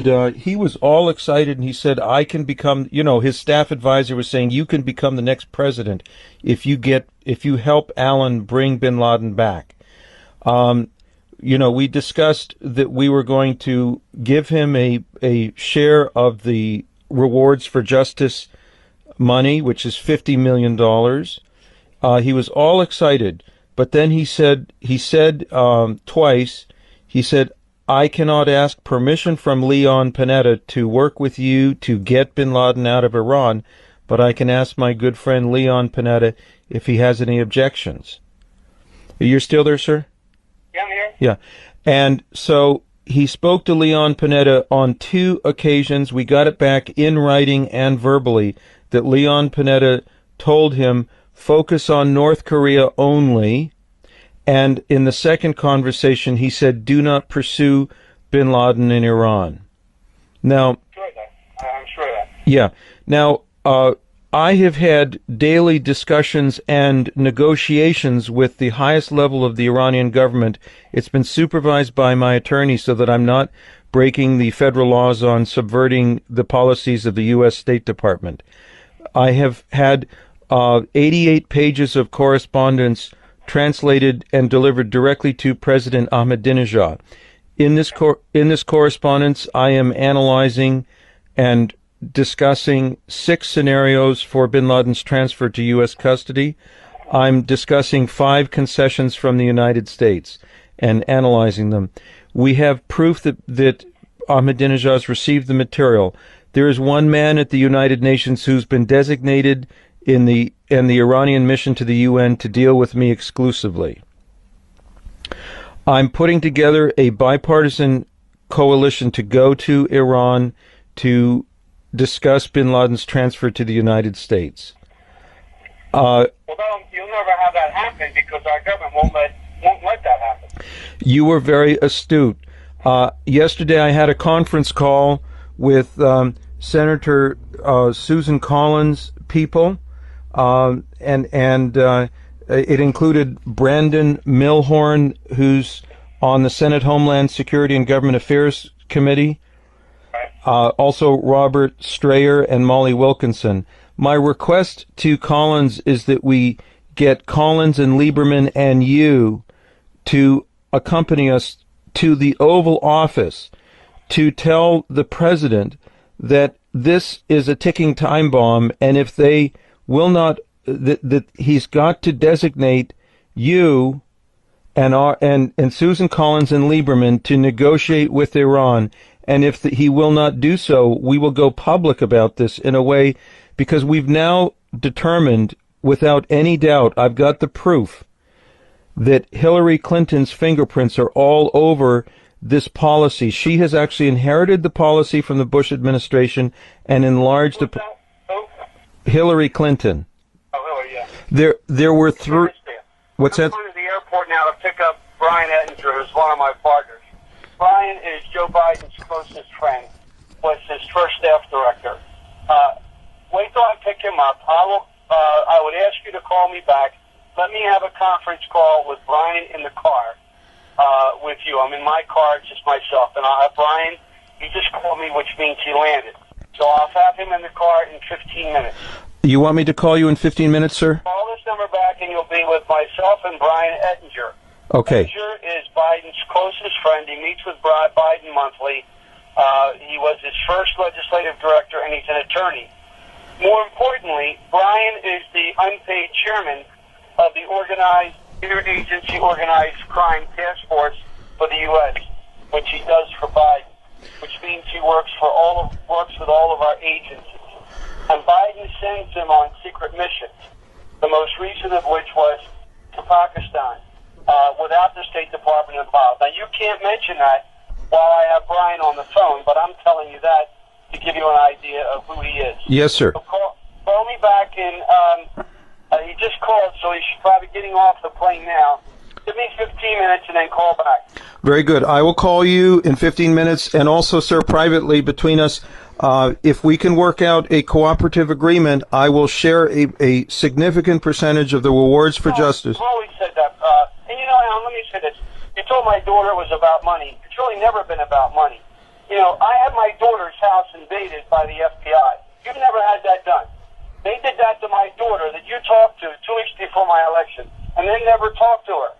he was all excited, and he said, I can become, his staff advisor was saying, you can become the next president if you help Alan bring bin Laden back. We discussed that we were going to give him a share of the rewards for justice money, which is $50 million. He was all excited, but then he said twice, he said, I cannot ask permission from Leon Panetta to work with you to get bin Laden out of Iran, but I can ask my good friend Leon Panetta if he has any objections. You're still there, sir? Yeah, I'm here. Yeah. And so he spoke to Leon Panetta on 2 occasions. We got it back in writing and verbally that Leon Panetta told him, focus on North Korea only. And in the second conversation, he said, do not pursue bin Laden in Iran. Now, I'm sure of that. Yeah. Now, I have had daily discussions and negotiations with the highest level of the Iranian government. It's been supervised by my attorney so that I'm not breaking the federal laws on subverting the policies of the U.S. State Department. I have had 88 pages of correspondence translated and delivered directly to President Ahmadinejad. In this correspondence, I am analyzing and discussing 6 scenarios for bin Laden's transfer to U.S. custody. I'm discussing 5 concessions from the United States and analyzing them. We have proof that Ahmadinejad has received the material. There is one man at the United Nations who's been designated in the Iranian mission to the UN to deal with me exclusively. I'm putting together a bipartisan coalition to go to Iran to discuss bin Laden's transfer to the United States. Well, you'll never have that happen because our government won't let that happen. You were very astute. Yesterday I had a conference call with Senator Susan Collins' people, and it included Brandon Milhorn, who's on the Senate Homeland Security and Government Affairs Committee, also Robert Strayer and Molly Wilkinson. My request to Collins is that we get Collins and Lieberman and you to accompany us to the Oval Office to tell the president that this is a ticking time bomb, and if they will not, that he's got to designate you and Susan Collins and Lieberman to negotiate with Iran. And if he will not do so, we will go public about this in a way, because we've now determined without any doubt, I've got the proof, that Hillary Clinton's fingerprints are all over this policy. She has actually inherited the policy from the Bush administration and enlarged the... Hillary Clinton. Oh, Hillary, yeah. There were 3... What's that? I'm going to the airport now to pick up Brian Ettinger, who's one of my partners. Brian is Joe Biden's closest friend, was his first staff director. Wait till I pick him up. I would ask you to call me back. Let me have a conference call with Brian in the car with you. I'm in my car, just myself, and I'll have Brian. He just called me, which means he landed. So I'll have him in the car in 15 minutes. You want me to call you in 15 minutes, sir? Call this number back, and you'll be with myself and Brian Ettinger. Okay. Ettinger is Biden's closest friend. He meets with Biden monthly. He was his first legislative director, and he's an attorney. More importantly, Brian is the unpaid chairman of the interagency organized crime task force for the U.S., which he does for Biden, which means he works with all of our agencies. And Biden sends him on secret missions, the most recent of which was to Pakistan, without the State Department involved. Now, you can't mention that while I have Brian on the phone, but I'm telling you that to give you an idea of who he is. Yes, sir. So call me back in... he just called, so he's probably getting off the plane now. Give me 15 minutes and then call back. Very good. I will call you in 15 minutes, and also, sir, privately between us, if we can work out a cooperative agreement, I will share a significant percentage of the rewards for justice. I've always said that. And Alan, let me say this. You told my daughter it was about money. It's really never been about money. You know, I had my daughter's house invaded by the FBI. You've never had that done. They did that to my daughter that you talked to 2 weeks before my election, and they never talked to her.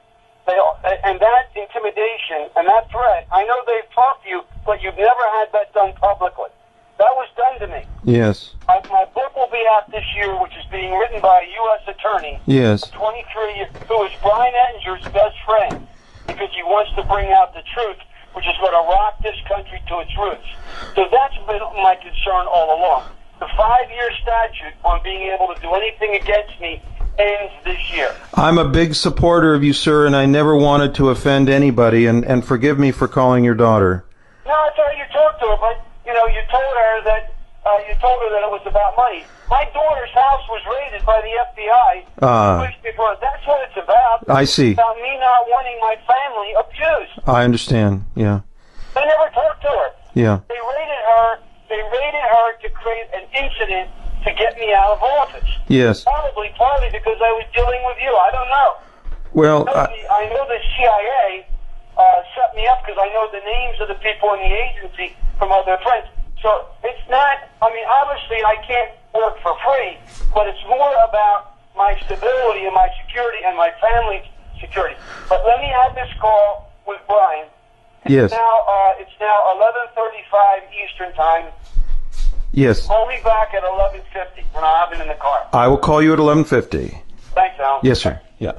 And that intimidation and that threat, I know they've talked to you, but you've never had that done publicly. That was done to me. Yes. My book will be out this year, which is being written by a U.S. attorney, Yes. 23, who is Brian Ettinger's best friend, because he wants to bring out the truth, which is going to rock this country to its roots. So that's been my concern all along. The 5-year statute on being able to do anything against me ends this year. I'm a big supporter of you, sir, and I never wanted to offend anybody, and forgive me for calling your daughter. No, I thought you talked to her, but, you know, you told her that it was about money. My daughter's house was raided by the FBI 2 weeks before. That's what it's about. I see. It's about me not wanting my family abused. I understand, yeah. They never talked to her. Yeah. They raided her to create an incident to get me out of office. Yes. Probably partly because I was dealing with you. I don't know. Well, I know the CIA set me up because I know the names of the people in the agency from other friends. So it's not, I mean, obviously I can't work for free, but it's more about my stability and my security and my family's security. But let me have this call with Brian. Yes. It's now 11:35 Eastern Time. Yes. Call me back at 11:50 when I have it in the car. I will call you at 11:50. Thanks, Al. Yes, sir. Yeah.